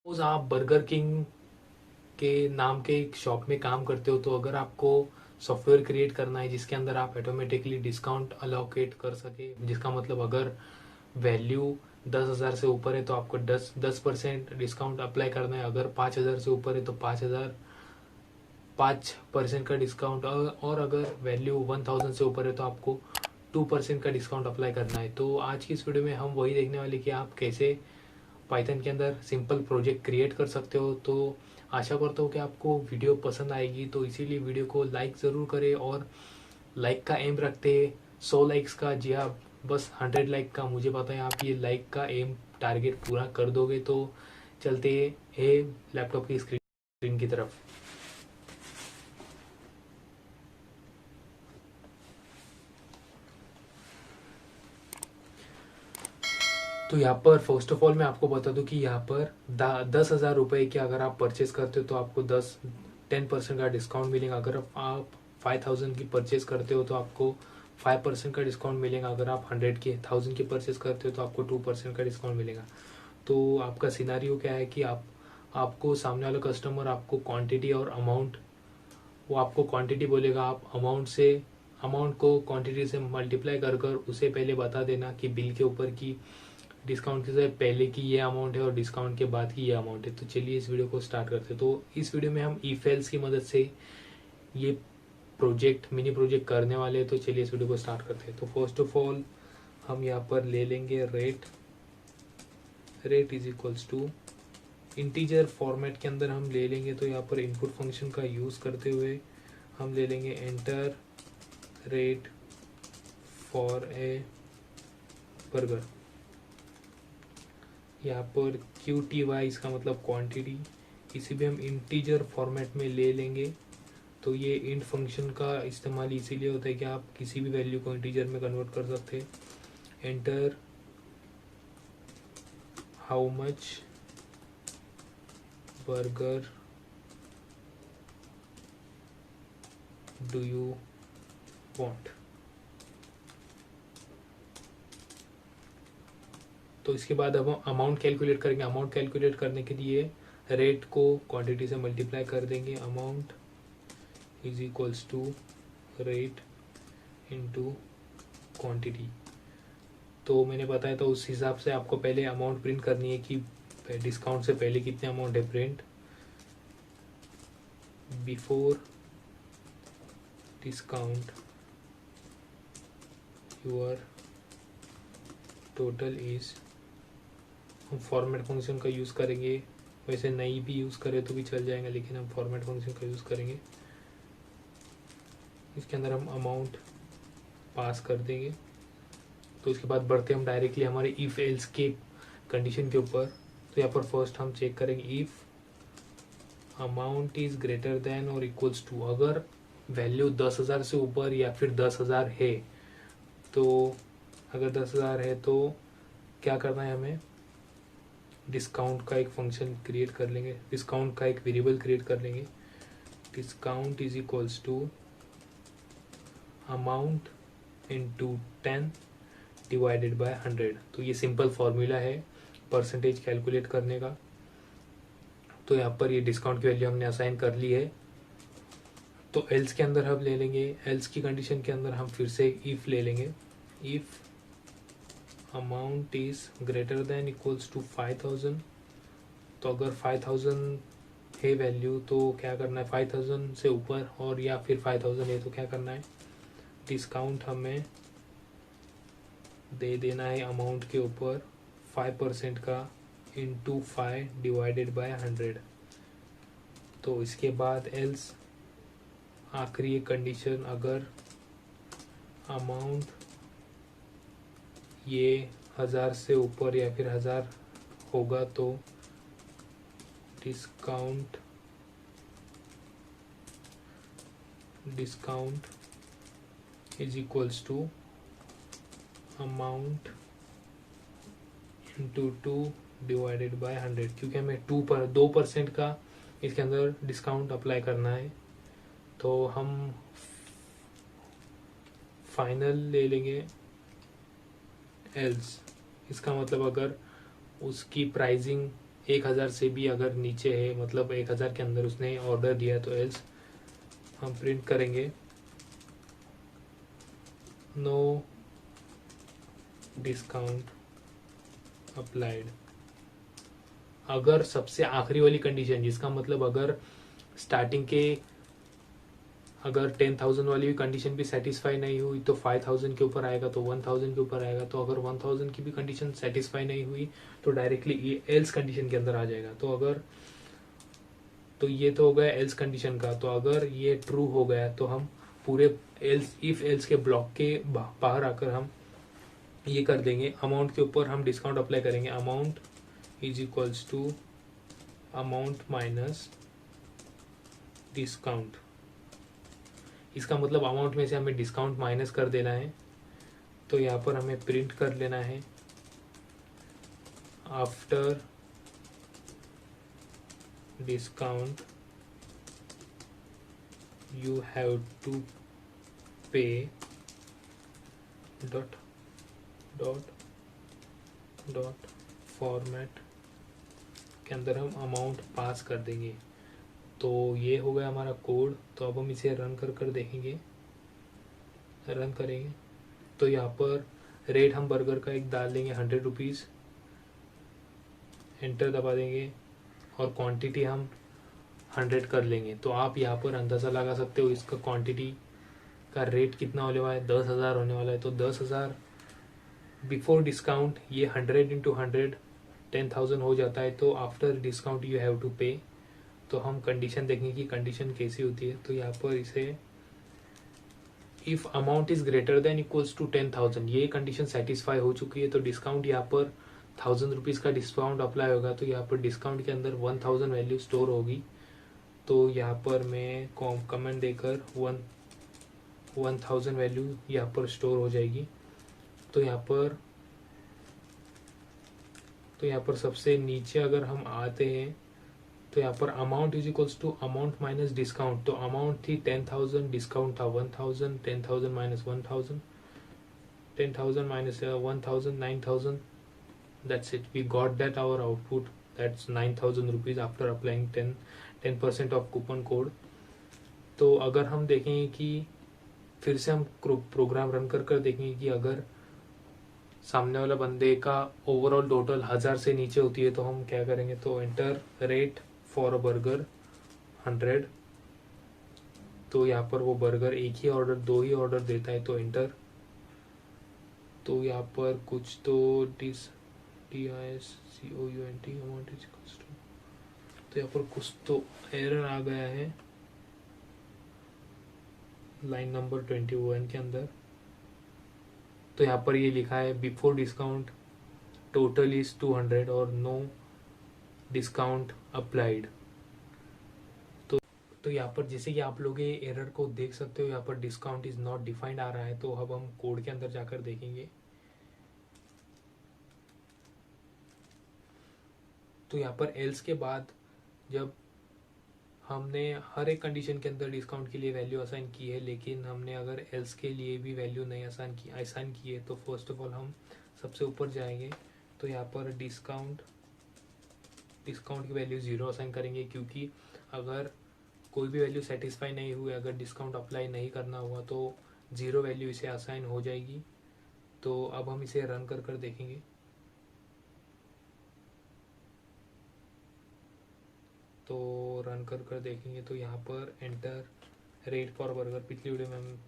Suppose आप burger king के नाम के एक शॉप में काम करते हो, तो अगर आपको सॉफ्टवेयर क्रिएट करना है जिसके अंदर आप ऑटोमेटिकली डिस्काउंट अलोकेट कर सके, जिसका मतलब अगर वैल्यू 10,000 से ऊपर है तो आपको 10% डिस्काउंट अप्लाई करना है, अगर 5,000 से ऊपर है तो 5% का डिस्काउंट, और अगर वैल्यू 1,000 से ऊपर है तो आपको 2% का डिस्काउंट अप्लाई करना है। तो आज की इस वीडियो में हम वही देखने वाले कि आप कैसे पाइथन के अंदर सिंपल प्रोजेक्ट क्रिएट कर सकते हो। तो आशा करता हूँ कि आपको वीडियो पसंद आएगी, तो इसीलिए वीडियो को लाइक ज़रूर करें। और लाइक का एम रखते हैं 100 लाइक्स का। जी हाँ, बस 100 लाइक का। मुझे पता है आप ये लाइक का एम टारगेट पूरा कर दोगे। तो चलते हैं लैपटॉप की स्क्रीन की तरफ। तो यहाँ पर फर्स्ट ऑफ ऑल मैं आपको बता दूं कि यहाँ पर 10,000 रुपये के अगर आप परचेज करते हो तो आपको 10% का डिस्काउंट मिलेगा। अगर आप 5,000 की परचेज करते हो तो आपको 5% का डिस्काउंट मिलेगा। अगर आप 100,000 की परचेज करते हो तो आपको 2% का डिस्काउंट मिलेगा। तो आपका सिनारियो क्या है कि आपको सामने वाला कस्टमर आपको क्वांटिटी और अमाउंट, वो आपको क्वांटिटी बोलेगा, आप अमाउंट को क्वांटिटी से मल्टीप्लाई कर कर उसे पहले बता देना कि बिल के ऊपर की डिस्काउंट से पहले की ये अमाउंट है और डिस्काउंट के बाद की ये अमाउंट है। तो चलिए इस वीडियो को स्टार्ट करते हैं। तो इस वीडियो में हम इफ एल्स की मदद से ये मिनी प्रोजेक्ट करने वाले हैं। तो चलिए इस वीडियो को स्टार्ट करते हैं। तो फर्स्ट ऑफ ऑल हम यहाँ पर ले लेंगे rate is equals to integer format के अंदर हम ले लेंगे। तो यहाँ पर इनपुट फंक्शन का यूज़ करते हुए हम ले लेंगे enter rate for a burger. यहाँ पर QTY इसका मतलब क्वांटिटी, इसी भी हम इंटीजर फॉर्मेट में ले लेंगे। तो ये इंट फंक्शन का इस्तेमाल इसीलिए होता है कि आप किसी भी वैल्यू को इंटीजर में कन्वर्ट कर सकते हैं। Enter how much burger do you want. तो इसके बाद अब हम अमाउंट कैलकुलेट करेंगे। अमाउंट कैलकुलेट करने के लिए रेट को क्वांटिटी से मल्टीप्लाई कर देंगे। Amount is equals to rate into quantity. तो मैंने बताया था उस हिसाब से आपको पहले अमाउंट प्रिंट करनी है कि डिस्काउंट से पहले कितने अमाउंट है। Print before discount your total is. हम फॉर्मेट फंक्शन का यूज़ करेंगे, वैसे नहीं भी यूज़ करें तो भी चल जाएगा, लेकिन हम फॉर्मेट फंक्शन का यूज़ करेंगे। इसके अंदर हम अमाउंट पास कर देंगे। तो इसके बाद बढ़ते हम डायरेक्टली हमारे इफ एल्स के कंडीशन के ऊपर। तो यहाँ पर फर्स्ट हम चेक करेंगे if amount is greater then और इक्वल्स टू। अगर वैल्यू 10,000 से ऊपर या फिर 10,000 है, तो अगर 10,000 है तो क्या करना है, हमें डिस्काउंट का एक फंक्शन क्रिएट कर लेंगे, डिस्काउंट का एक वेरिएबल क्रिएट कर लेंगे। Discount is equals to amount into 10 divided by 100। तो ये सिंपल फॉर्मूला है परसेंटेज कैलकुलेट करने का। तो यहाँ पर ये डिस्काउंट की वैल्यू हमने असाइन कर ली है। तो एल्स के अंदर हम ले लेंगे, एल्स की कंडीशन के अंदर हम फिर से इफ ले लेंगे। If amount is greater than equals to 5,000। तो अगर 5,000 है वैल्यू तो क्या करना है, 5,000 से ऊपर और या फिर 5,000 है तो क्या करना है, डिस्काउंट हमें दे देना है अमाउंट के ऊपर 5% का इंटू 5 डिवाइडेड बाय 100। तो इसके बाद एल्स आखिरी एक कंडीशन, अगर अमाउंट ये 1,000 से ऊपर या फिर 1,000 होगा तो discount is equals to amount into 2 divided by 100। क्योंकि हमें 2% का इसके अंदर डिस्काउंट अप्लाई करना है। तो हम फाइनल ले लेंगे एल्स। इसका मतलब अगर उसकी प्राइसिंग 1000 से भी अगर नीचे है, मतलब 1000 के अंदर उसने ऑर्डर दिया, तो एल्स हम प्रिंट करेंगे नो डिस्काउंट अप्लाइड। अगर सबसे आखिरी वाली कंडीशन, जिसका मतलब अगर स्टार्टिंग के अगर 10,000 वाली भी कंडीशन भी सेटिस्फाई नहीं हुई तो 5,000 के ऊपर आएगा, तो 1,000 के ऊपर आएगा। तो अगर 1,000 की भी कंडीशन सेटिस्फाई नहीं हुई तो डायरेक्टली ये एल्स कंडीशन के अंदर आ जाएगा। तो ये तो हो गया एल्स कंडीशन का। तो अगर ये ट्रू हो गया तो हम पूरे एल्स इफ एल्स के ब्लॉक के बाहर आकर हम ये कर देंगे, अमाउंट के ऊपर हम डिस्काउंट अप्लाई करेंगे। Amount is equals to amount minus discount. इसका मतलब अमाउंट में से हमें डिस्काउंट माइनस कर देना है। तो यहाँ पर हमें प्रिंट कर लेना है after discount you have to pay dot dot dot format के अंदर हम अमाउंट पास कर देंगे। तो ये हो गया हमारा कोड। तो अब हम इसे रन कर देखेंगे, रन करेंगे तो यहाँ पर रेट हम बर्गर का एक डाल देंगे 100 रुपीज़, एंटर दबा देंगे और क्वांटिटी हम 100 कर लेंगे। तो आप यहाँ पर अंदाज़ा लगा सकते हो इसका क्वांटिटी का रेट कितना होने वाला है, 10,000 होने वाला है। तो 10,000 बिफोर डिस्काउंट ये 100 इंटू 100 10,000 हो जाता है। तो after discount you have to pay. तो हम कंडीशन देखेंगे कि कंडीशन कैसी होती है। तो यहाँ पर इसे if amount is greater than equals to 10,000, ये कंडीशन सेटिस्फाई हो चुकी है। तो डिस्काउंट यहाँ पर 1,000 रुपीज़ का डिस्काउंट अप्लाई होगा। तो यहाँ पर डिस्काउंट के अंदर 1,000 वैल्यू स्टोर होगी। तो यहाँ पर मैं कमेंट देकर 1,000 वैल्यू यहाँ पर स्टोर हो जाएगी। तो यहाँ पर सबसे नीचे अगर हम आते हैं तो यहाँ पर amount is equals to amount minus discount. तो अमाउंट थी 10,000, डिस्काउंट था 1,000, 10,000 minus 1,000, 10,000 minus 1,000, 9,000। That's it, we got that our output, that's 9,000 rupees after applying 10% off coupon code. तो अगर हम देखेंगे कि फिर से हम प्रोग्राम रन कर देखेंगे कि अगर सामने वाला बंदे का ओवरऑल टोटल 1,000 से नीचे होती है तो हम क्या करेंगे, तो enter rate for a burger 100। तो यहाँ पर वो बर्गर एक ही ऑर्डर 2 ही ऑर्डर देता है, तो एंटर। तो यहाँ पर कुछ तो DISCOUNT amount is equals to, तो यहाँ पर कुछ तो एरर आ गया है लाइन नंबर 21 के अंदर। तो यहाँ पर ये लिखा है बिफोर डिस्काउंट टोटल इज 200 और नो डिस्काउंट अप्लाइड। तो यहाँ पर जैसे कि आप लोग ये एरर को देख सकते हो, यहाँ पर डिस्काउंट इज नॉट डिफाइंड आ रहा है। तो अब हम कोड के अंदर जाकर देखेंगे। तो यहाँ पर एल्स के बाद जब हमने हर एक कंडीशन के अंदर डिस्काउंट के लिए वैल्यू असाइन की है, लेकिन हमने अगर एल्स के लिए भी वैल्यू नहीं असाइन की है, तो फर्स्ट ऑफ ऑल हम सबसे ऊपर जाएंगे। तो यहाँ पर डिस्काउंट की वैल्यू 0 असाइन करेंगे, क्योंकि अगर कोई भी वैल्यू सेटिस्फाई नहीं हुई, अगर डिस्काउंट अप्लाई नहीं करना हुआ तो 0 वैल्यू इसे असाइन हो जाएगी। तो अब हम इसे रन कर देखेंगे। तो रन कर देखेंगे तो यहाँ पर एंटर रेट फॉर बर्गर, पिछली वीडियो में हम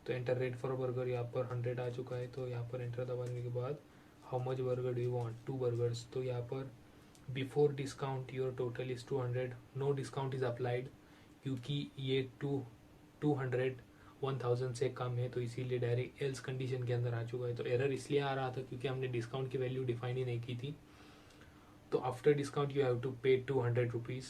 तो एंटर रेट फॉर बर्गर यहाँ पर 100 आ चुका है। तो यहाँ पर एंटर दबाने के बाद how much burger do you want, 2 burgers. तो यहाँ पर before discount your total is 200, no discount is applied, क्योंकि ये 200 1,000 से कम है, तो इसीलिए डायरेक्ट एल्स कंडीशन के अंदर आ चुका है। तो एरर इसलिए आ रहा था क्योंकि हमने डिस्काउंट की वैल्यू डिफाइन ही नहीं की थी। तो after discount you have to pay 200 rupees.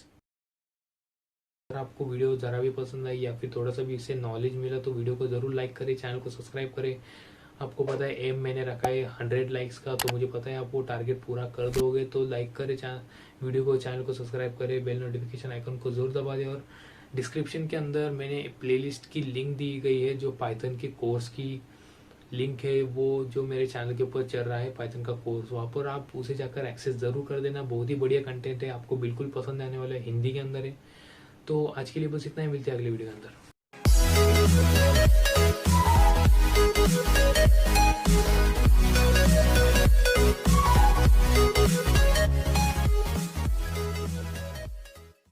अगर आपको वीडियो ज़रा भी पसंद आई या फिर थोड़ा सा भी इससे नॉलेज मिला तो वीडियो को ज़रूर लाइक करें, चैनल को सब्सक्राइब करें। आपको पता है एम मैंने रखा है 100 लाइक्स का, तो मुझे पता है आप वो टारगेट पूरा कर दोगे। तो लाइक करें वीडियो को, चैनल को सब्सक्राइब करें, बेल नोटिफिकेशन आइकन को ज़रूर दबा दें। और डिस्क्रिप्शन के अंदर मैंने प्लेलिस्ट की लिंक दी गई है जो पाइथन के कोर्स की लिंक है वो जो मेरे चैनल के ऊपर चल रहा है पाइथन का कोर्स, वहाँ पर आप उसे जाकर एक्सेस ज़रूर कर देना। बहुत ही बढ़िया कंटेंट है, आपको बिल्कुल पसंद आने वाला है, हिंदी के अंदर है। तो आज के लिए बस इतना ही, मिलते हैं अगले वीडियो के अंदर।